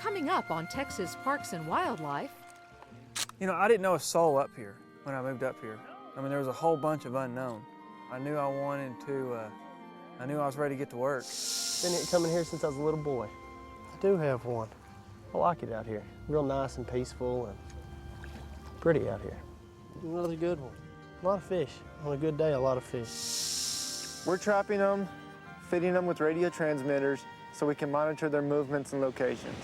Coming up on Texas Parks and Wildlife. You know, I didn't know a soul up here when I moved up here. I mean, there was a whole bunch of unknown. I knew I wanted to, I knew I was ready to get to work. Been coming here since I was a little boy. I do have one. I like it out here. Real nice and peaceful and pretty out here. Another good one. A lot of fish. On a good day, a lot of fish. We're trapping them, feeding them with radio transmitters so we can monitor their movements and locations.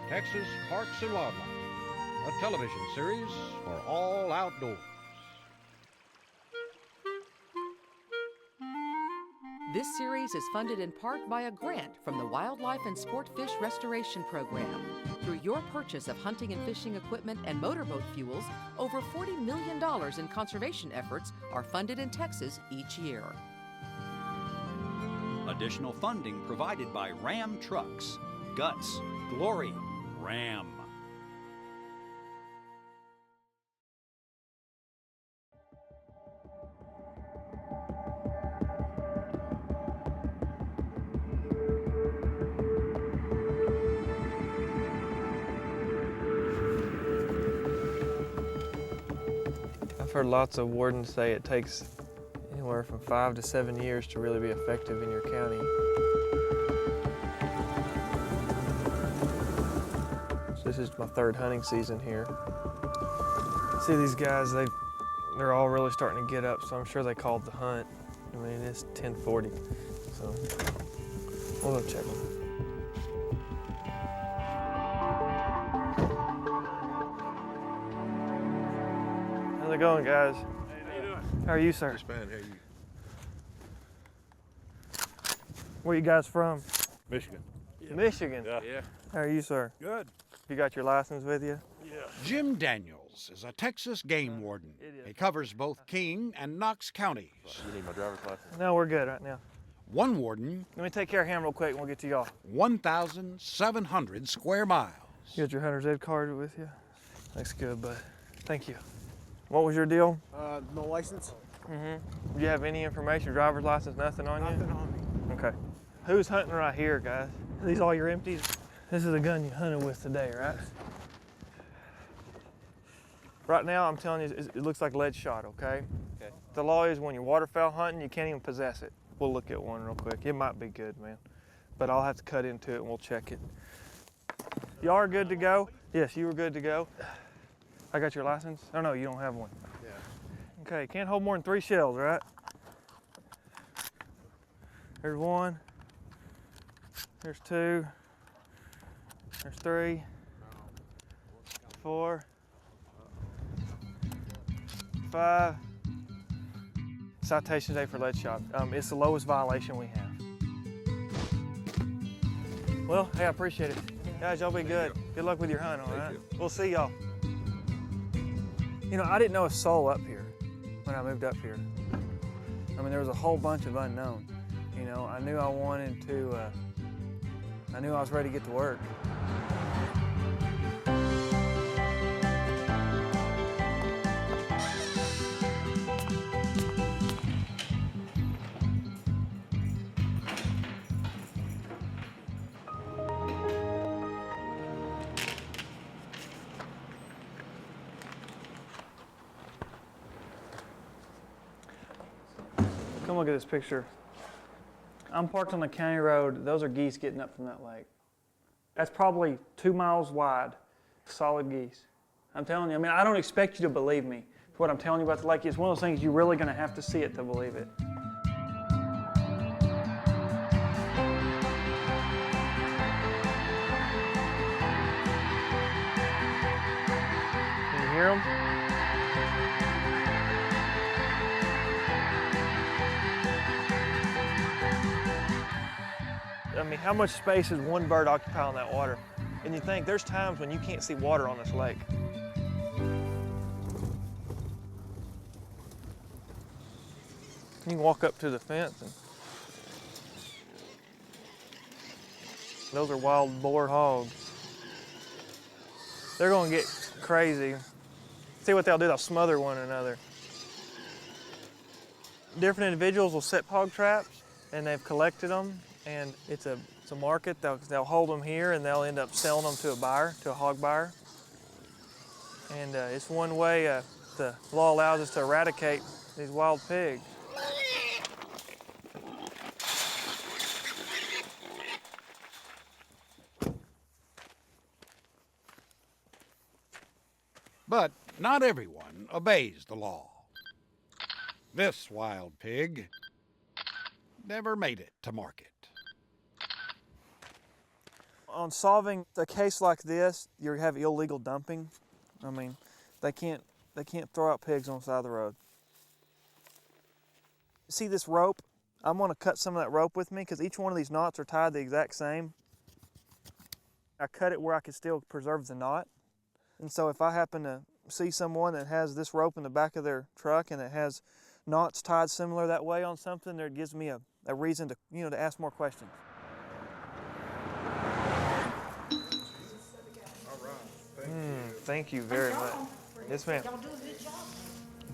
Texas Parks and Wildlife, a television series for all outdoors. This series is funded in part by a grant from the Wildlife and Sport Fish Restoration Program. Through your purchase of hunting and fishing equipment and motorboat fuels, over $40 million in conservation efforts are funded in Texas each year. Additional funding provided by Ram Trucks. Guts, glory, Ram. I've heard lots of wardens say it takes anywhere from 5 to 7 years to really be effective in your county. This is my third hunting season here. See these guys, they're all really starting to get up, so I'm sure they called the hunt. I mean, it's 10:40, so we'll go check them. How's it going, guys? Hey, how you doing? How are you, sir? Just fine, how are you? Where you guys from? Michigan. Yeah. Michigan? Yeah. How are you, sir? Good. You got your license with you? Yeah. Jim Daniels is a Texas game warden. He covers both King and Knox counties. You need my driver's license? No, we're good right now. One warden, Let me take care of him real quick and we'll get to y'all. 1,700 square miles. You got your hunter's ed card with you? Looks good, bud. Thank you. What was your deal? No license? Do you have any information, driver's license, nothing on you? Nothing on me. Okay. Who's hunting right here, guys? Are these all your empties? This is the gun you hunted with today, right? Right now, I'm telling you, it looks like lead shot, okay? Okay. The law is when you're waterfowl hunting, you can't even possess it. We'll look at one real quick. It might be good, man. But I'll have to cut into it and we'll check it. Y'all are good to go? Yes, you were good to go. I got your license? Oh no, you don't have one. Yeah. Okay, can't hold more than 3 shells, right? There's 1. There's 2. There's 3. 4. 5. Citation today for lead shot. It's the lowest violation we have. Well, hey, I appreciate it. Guys, y'all be good. Good luck with your hunt, all right? We'll see y'all. You know, I didn't know a soul up here when I moved up here. I mean, there was a whole bunch of unknown. You know, I knew I wanted to, I knew I was ready to get to work. Come look at this picture. I'm parked on the county road. Those are geese getting up from that lake. That's probably 2 miles wide, solid geese. I'm telling you, I mean, I don't expect you to believe me. What I'm telling you about the lake is one of those things you're really going to have to see it to believe it. Can you hear them? I mean, how much space does one bird occupy in that water? And you think there's times when you can't see water on this lake. You can walk up to the fence and those are wild boar hogs. They're gonna get crazy. See what they'll do, they'll smother one another. Different individuals will set hog traps and they've collected them, and it's a market. They'll hold them here and they'll end up selling them to a buyer, to a hog buyer. And it's one way the law allows us to eradicate these wild pigs. But not everyone obeys the law. This wild pig never made it to market. On solving a case like this, you have illegal dumping. I mean, they can't throw out pigs on the side of the road. See this rope? I'm gonna cut some of that rope with me because each one of these knots are tied the exact same. I cut it where I can still preserve the knot. And so if I happen to see someone that has this rope in the back of their truck and it has knots tied similar that way on something, there gives me a reason to, to ask more questions. Thank you very much. Yes, ma'am.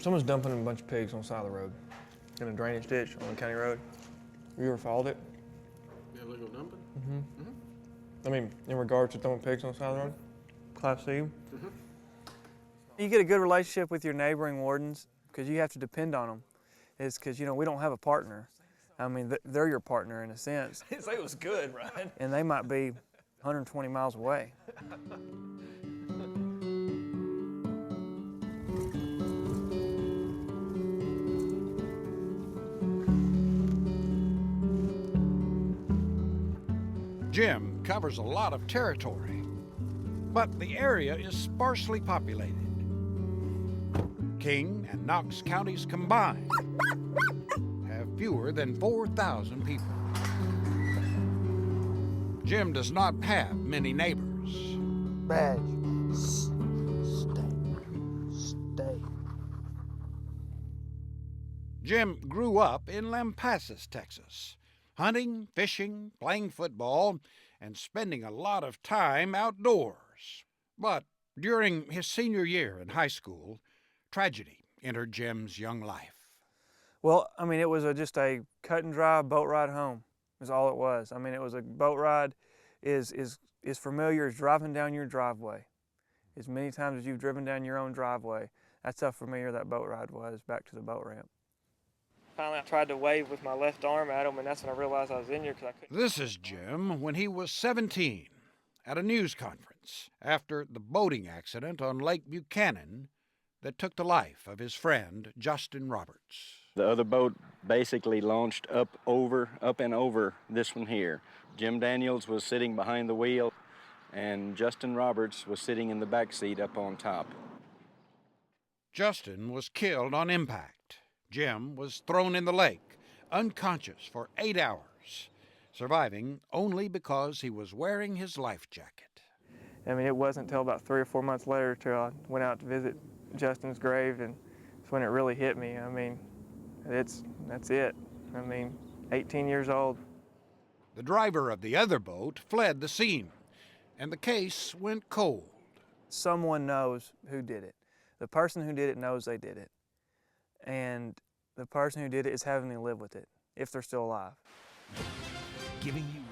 Someone's dumping a bunch of pigs on the side of the road in a drainage ditch on the county road. Have you ever followed it? Illegal dumping? I mean, in regards to throwing pigs on the side of the road? Class C? You get a good relationship with your neighboring wardens because you have to depend on them. It's because, we don't have a partner. I mean, they're your partner in a sense. It was good, right? And they might be 120 miles away. Jim covers a lot of territory, but the area is sparsely populated. King and Knox counties combined have fewer than 4,000 people. Jim does not have many neighbors. Badge. Stay. Jim grew up in Lampasas, Texas, hunting, fishing, playing football, and spending a lot of time outdoors. But during his senior year in high school, tragedy entered Jim's young life. Well, I mean, it was just a cut and dry boat ride home is all it was. I mean, it was a boat ride is familiar as driving down your driveway. As many times as you've driven down your own driveway, that's how familiar that boat ride was back to the boat ramp. Finally, I tried to wave with my left arm at him, and that's when I realized I was in here because I couldn't. This is Jim when he was 17 at a news conference after the boating accident on Lake Buchanan that took the life of his friend, Justin Roberts. The other boat basically launched up and over this one here. Jim Daniels was sitting behind the wheel, and Justin Roberts was sitting in the back seat up on top. Justin was killed on impact. Jim was thrown in the lake, unconscious for 8 hours, surviving only because he was wearing his life jacket. I mean, it wasn't until about 3 or 4 months later till I went out to visit Justin's grave, and it's when it really hit me. I mean, that's it. I mean, 18 years old. The driver of the other boat fled the scene, and the case went cold. Someone knows who did it. The person who did it knows they did it. And the person who did it is having to live with it, if they're still alive.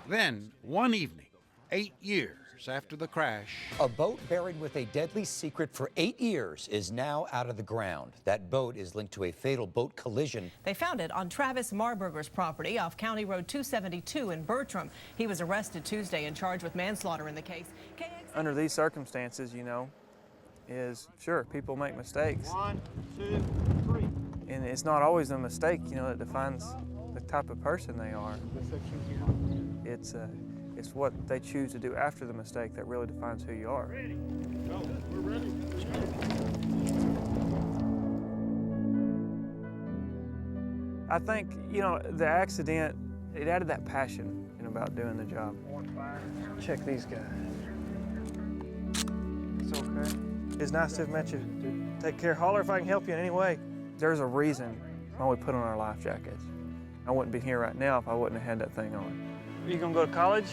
Then, one evening, 8 years after the crash, a boat buried with a deadly secret for 8 years is now out of the ground. That boat is linked to a fatal boat collision. They found it on Travis Marburger's property off County Road 272 in Bertram. He was arrested Tuesday and charged with manslaughter in the case. Under these circumstances, is sure, people make mistakes. 1, 2, 3. And it's not always the mistake, that defines the type of person they are. It's what they choose to do after the mistake that really defines who you are. Ready. Go. We're ready. I think, the accident, it added that passion about doing the job. Check these guys. It's okay. It's nice to have met you. Take care. Holler if I can help you in any way. There's a reason why we put on our life jackets. I wouldn't be here right now if I wouldn't have had that thing on. Are you gonna go to college?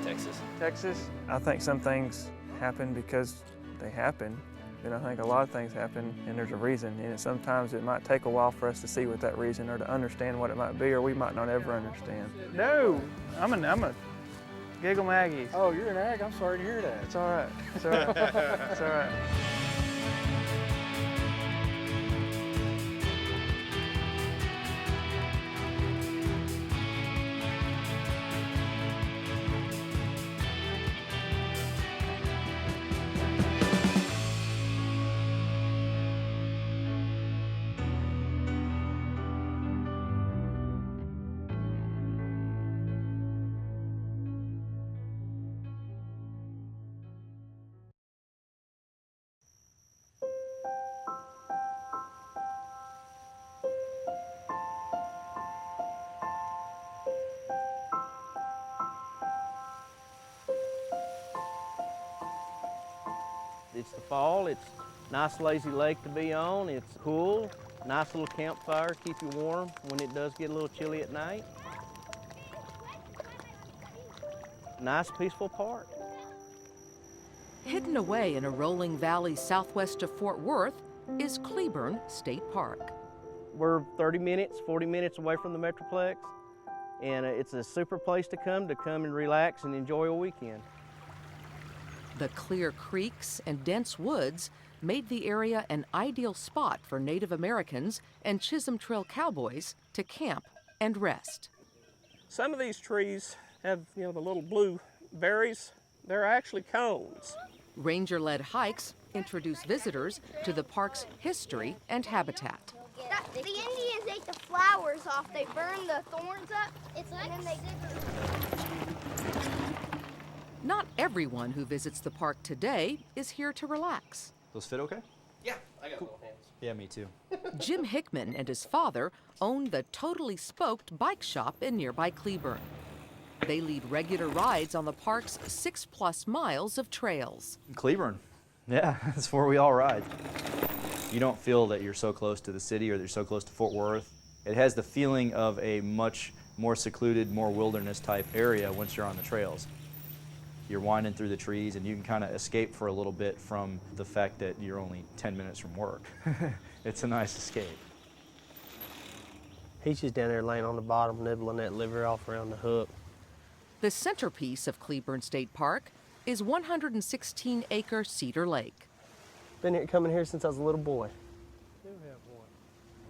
Texas. Texas? I think some things happen because they happen. And I think a lot of things happen and there's a reason. And sometimes it might take a while for us to see what that reason or to understand what it might be, or we might not ever understand. No, I'm a Giggle Maggie. Oh, you're an ag? I'm sorry to hear that. It's all right. It's all right. It's all right. It's the fall, it's a nice lazy lake to be on, it's cool, nice little campfire, keep you warm when it does get a little chilly at night. Nice peaceful park. Hidden away in a rolling valley southwest of Fort Worth is Cleburne State Park. We're 30 minutes, 40 minutes away from the Metroplex, and it's a super place to come and relax and enjoy a weekend. The clear creeks and dense woods made the area an ideal spot for Native Americans and Chisholm Trail cowboys to camp and rest. Some of these trees have, the little blue berries. They're actually cones. Ranger-led hikes introduce visitors to the park's history and habitat. The Indians ate the flowers off. They burned the thorns up, and then they... Not everyone who visits the park today is here to relax. Those fit okay? Yeah, I got both hands. Yeah, me too. Jim Hickman and his father own the Totally Spoked bike shop in nearby Cleburne. They lead regular rides on the park's 6+ miles of trails. Cleburne. Yeah, that's where we all ride. You don't feel that you're so close to the city or that you're so close to Fort Worth. It has the feeling of a much more secluded, more wilderness type area once you're on the trails. You're winding through the trees and you can kind of escape for a little bit from the fact that you're only 10 minutes from work. It's a nice escape. He's just down there laying on the bottom, nibbling that liver off around the hook. The centerpiece of Cleburne State Park is 116-acre Cedar Lake. Been coming here since I was a little boy.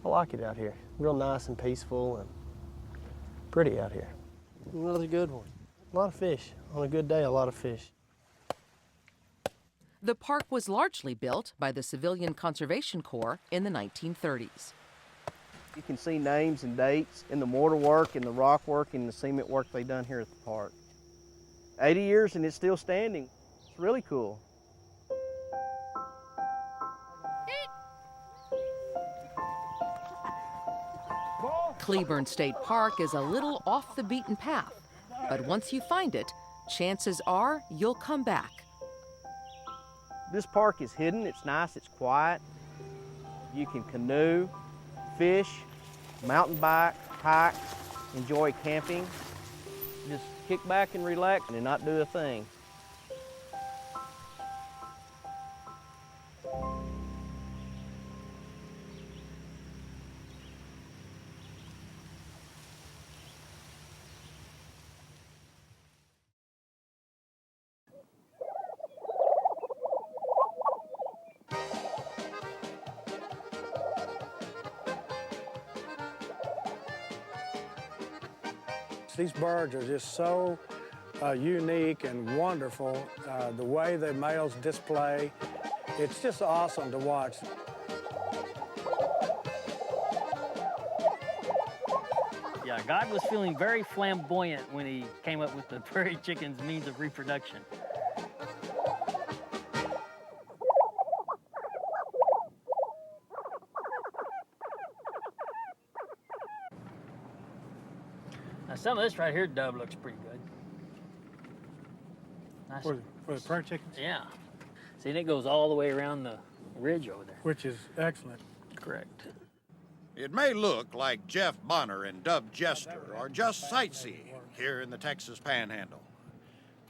I like it out here. Real nice and peaceful and pretty out here. Another good one. A lot of fish. On a good day, a lot of fish. The park was largely built by the Civilian Conservation Corps in the 1930s. You can see names and dates in the mortar work and the rock work and the cement work they done here at the park. 80 years and it's still standing. It's really cool. Cleburne State Park is a little off the beaten path, but once you find it, chances are you'll come back. This park is hidden, it's nice, it's quiet. You can canoe, fish, mountain bike, hike, enjoy camping. Just kick back and relax and not do a thing. These birds are just so unique and wonderful. The way the males display, it's just awesome to watch. Yeah, God was feeling very flamboyant when he came up with the prairie chicken's means of reproduction. Now, some of this right here dove looks pretty good. Nice. For the prairie chickens? Yeah. See, and it goes all the way around the ridge over there. Which is excellent. Correct. It may look like Jeff Bonner and Dub Jester are just sightseeing here in the Texas Panhandle,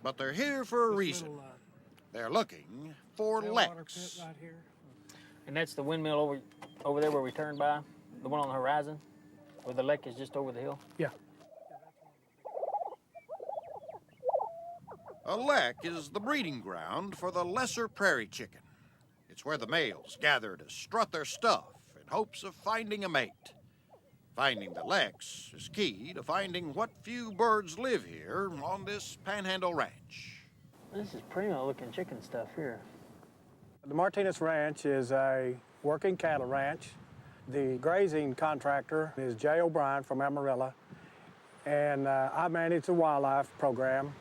but they're here for a reason. They're looking for Lex. And that's the windmill over there where we turned by, the one on the horizon, where the lake is just over the hill? Yeah. A lek is the breeding ground for the Lesser Prairie Chicken. It's where the males gather to strut their stuff in hopes of finding a mate. Finding the leks is key to finding what few birds live here on this Panhandle ranch. This is primo looking chicken stuff here. The Martinez Ranch is a working cattle ranch. The grazing contractor is Jay O'Brien from Amarillo, and I manage the wildlife program.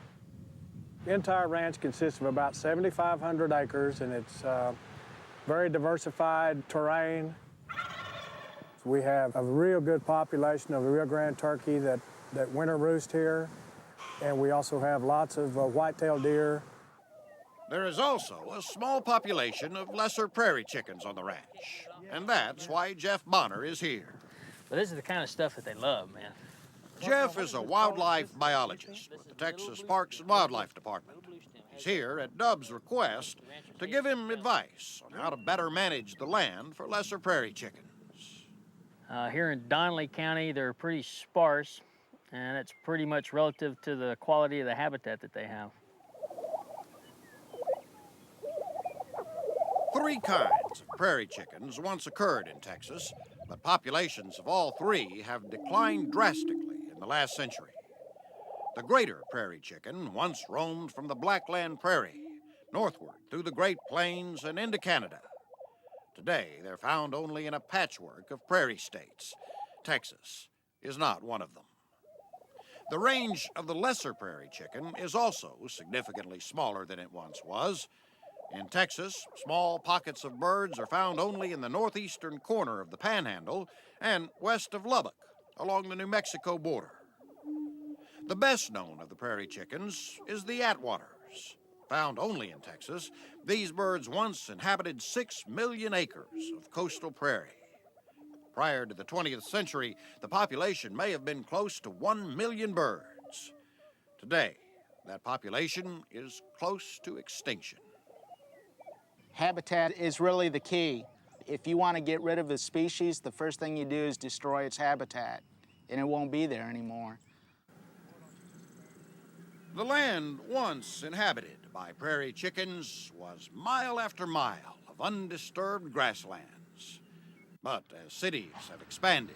The entire ranch consists of about 7,500 acres, and it's very diversified terrain. We have a real good population of Rio Grande turkey that winter roost here, and we also have lots of white-tailed deer. There is also a small population of Lesser Prairie Chickens on the ranch, and that's why Jeff Bonner is here. But this is the kind of stuff that they love, man. Jeff is a wildlife biologist with the Texas Parks and Wildlife Department. He's here at Dub's request to give him advice on how to better manage the land for Lesser Prairie Chickens. Here in Donnelly County, they're pretty sparse, and it's pretty much relative to the quality of the habitat that they have. 3 kinds of prairie chickens once occurred in Texas, but populations of all 3 have declined drastically in the last century. The greater prairie chicken once roamed from the Blackland Prairie, northward through the Great Plains and into Canada. Today, they're found only in a patchwork of prairie states. Texas is not one of them. The range of the Lesser Prairie Chicken is also significantly smaller than it once was. In Texas, small pockets of birds are found only in the northeastern corner of the Panhandle and west of Lubbock, along the New Mexico border. The best known of the prairie chickens is the Atwaters. Found only in Texas, these birds once inhabited 6 million acres of coastal prairie. Prior to the 20th century, the population may have been close to 1 million birds. Today, that population is close to extinction. Habitat is really the key. If you want to get rid of a species, the first thing you do is destroy its habitat, and it won't be there anymore. The land once inhabited by prairie chickens was mile after mile of undisturbed grasslands. But as cities have expanded,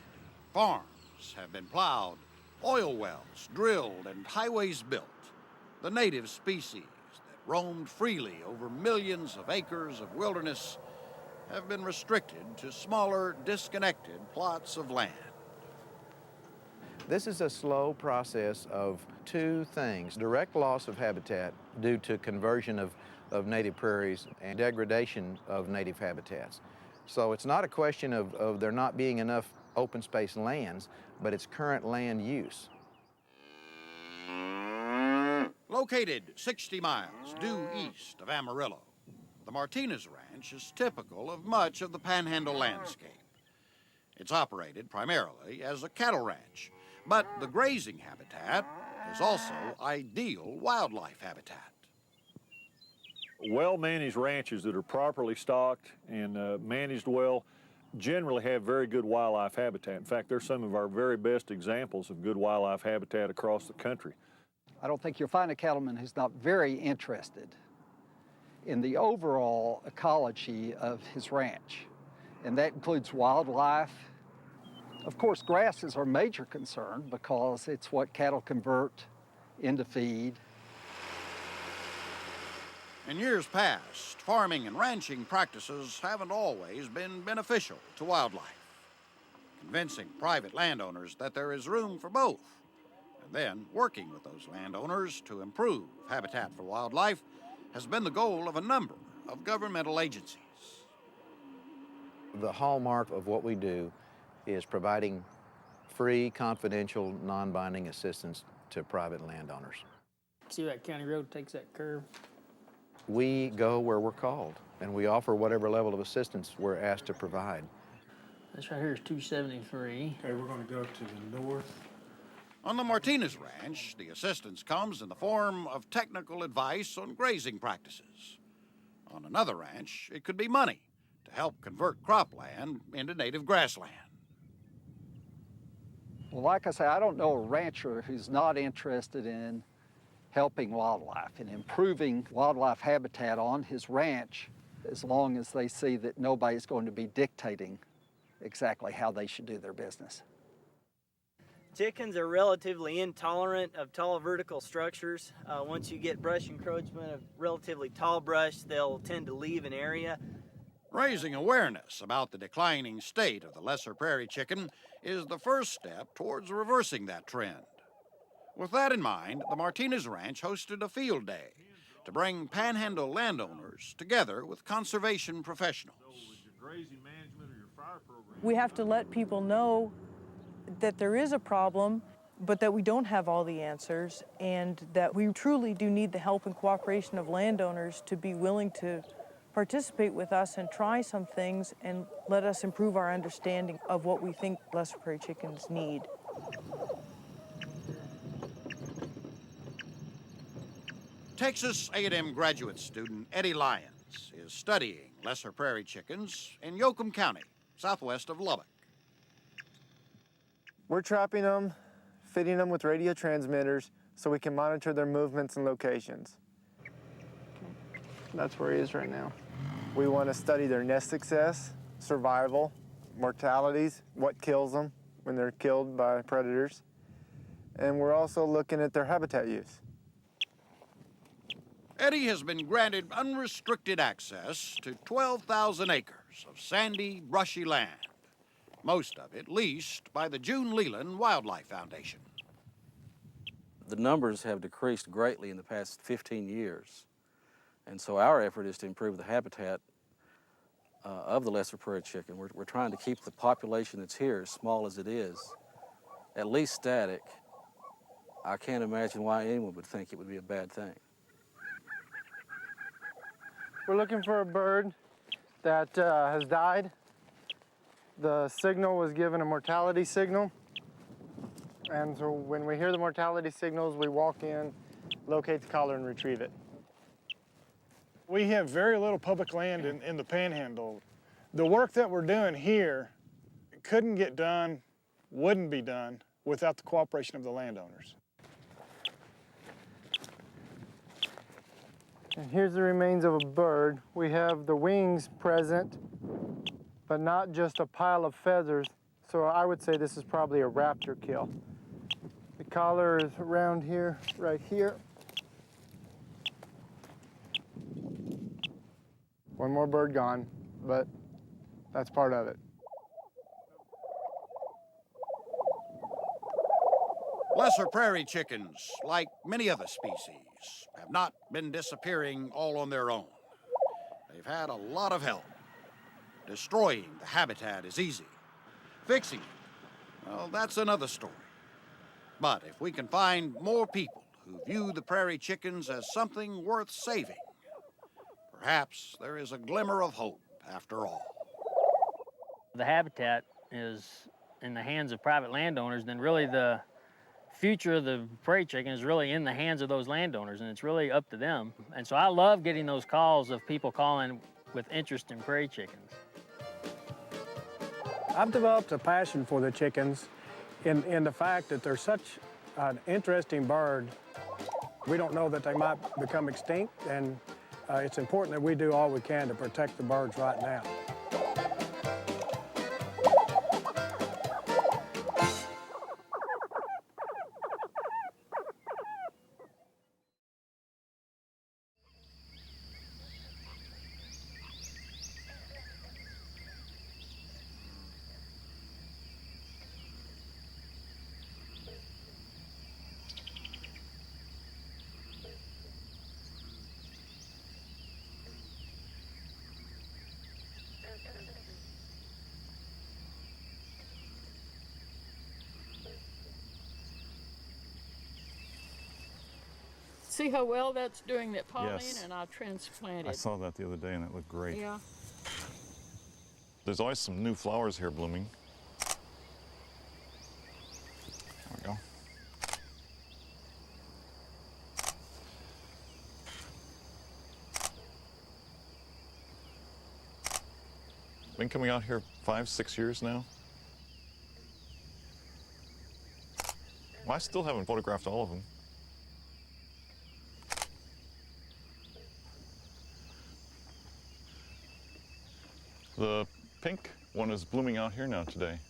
farms have been plowed, oil wells drilled, and highways built, the native species that roamed freely over millions of acres of wilderness have been restricted to smaller, disconnected plots of land. This is a slow process of 2 things: direct loss of habitat due to conversion of native prairies and degradation of native habitats. So it's not a question of there not being enough open space lands, but it's current land use. Located 60 miles due east of Amarillo, the Martinez Ranch is typical of much of the Panhandle landscape. It's operated primarily as a cattle ranch, but the grazing habitat is also ideal wildlife habitat. Well-managed ranches that are properly stocked and managed well generally have very good wildlife habitat. In fact, they're some of our very best examples of good wildlife habitat across the country. I don't think you'll find a cattleman who's not very interested in the overall ecology of his ranch, and that includes wildlife. Of course, grass is our major concern because it's what cattle convert into feed. In years past, farming and ranching practices haven't always been beneficial to wildlife. Convincing private landowners that there is room for both, and then working with those landowners to improve habitat for wildlife has been the goal of a number of governmental agencies. The hallmark of what we do is providing free, confidential, non-binding assistance to private landowners. See that county road takes that curve? We go where we're called, and we offer whatever level of assistance we're asked to provide. This right here is 273. Okay, we're going to go to the north. On the Martinez Ranch, the assistance comes in the form of technical advice on grazing practices. On another ranch, it could be money to help convert cropland into native grassland. Well, like I say, I don't know a rancher who's not interested in helping wildlife and improving wildlife habitat on his ranch, as long as they see that nobody's going to be dictating exactly how they should do their business. Chickens are relatively intolerant of tall vertical structures. Once you get brush encroachment of relatively tall brush, they'll tend to leave an area. Raising awareness about the declining state of the lesser prairie chicken is the first step towards reversing that trend. With that in mind, the Martinez Ranch hosted a field day to bring panhandle landowners together with conservation professionals. We have to let people know that there is a problem, but that we don't have all the answers, and that we truly do need the help and cooperation of landowners to be willing to participate with us and try some things and let us improve our understanding of what we think lesser prairie chickens need. Texas A&M graduate student Eddie Lyons is studying lesser prairie chickens in Yoakum County, southwest of Lubbock. We're trapping them, fitting them with radio transmitters so we can monitor their movements and locations. That's where he is right now. We want to study their nest success, survival, mortalities, what kills them when they're killed by predators. And we're also looking at their habitat use. Eddie has been granted unrestricted access to 12,000 acres of sandy, brushy land, most of it leased by the June Leland Wildlife Foundation. The numbers have decreased greatly in the past 15 years, and so our effort is to improve the habitat of the lesser prairie chicken. We're trying to keep the population that's here, as small as it is, at least static. I can't imagine why anyone would think it would be a bad thing. We're looking for a bird that has died. The signal was given a mortality signal. And so when we hear the mortality signals, we walk in, locate the collar, and retrieve it. We have very little public land in the Panhandle. The work that we're doing here couldn't get done, wouldn't be done, without the cooperation of the landowners. And here's the remains of a bird. We have the wings present, but not just a pile of feathers. So I would say this is probably a raptor kill. The collar is around here, right here. One more bird gone, but that's part of it. Lesser prairie chickens, like many other species, have not been disappearing all on their own. They've had a lot of help. Destroying the habitat is easy. Fixing it, well, that's another story. But if we can find more people who view the prairie chickens as something worth saving, perhaps there is a glimmer of hope after all. The habitat is in the hands of private landowners, then really the future of the prairie chicken is really in the hands of those landowners, and it's really up to them. And so I love getting those calls of people calling with interest in prairie chickens. I've developed a passion for the chickens in the fact that they're such an interesting bird. We don't know that they might become extinct, and it's important that we do all we can to protect the birds right now. see how well that's doing, that Pauline, Yes. and I transplanted. I saw that the other day and it looked great. Yeah. There's always some new flowers here blooming. There we go. Been coming out here 5-6 years now. Well, I still haven't photographed all of them. The pink one is blooming out here now today.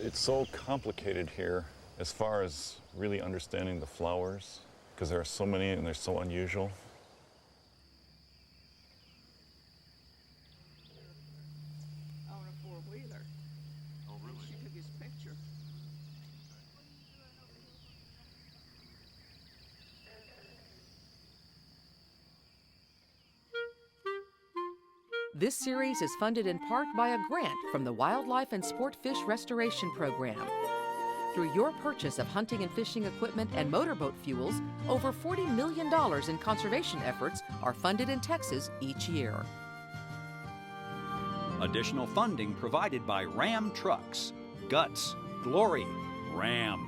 It's so complicated here as far as really understanding the flowers, because there are so many and they're so unusual. On a four-wheeler. Oh, really? She took his picture. This series is funded in part by a grant from the Wildlife and Sport Fish Restoration Program. Through your purchase of hunting and fishing equipment and motorboat fuels, over $40 million in conservation efforts are funded in Texas each year. Additional funding provided by Ram Trucks. Guts, glory, Ram.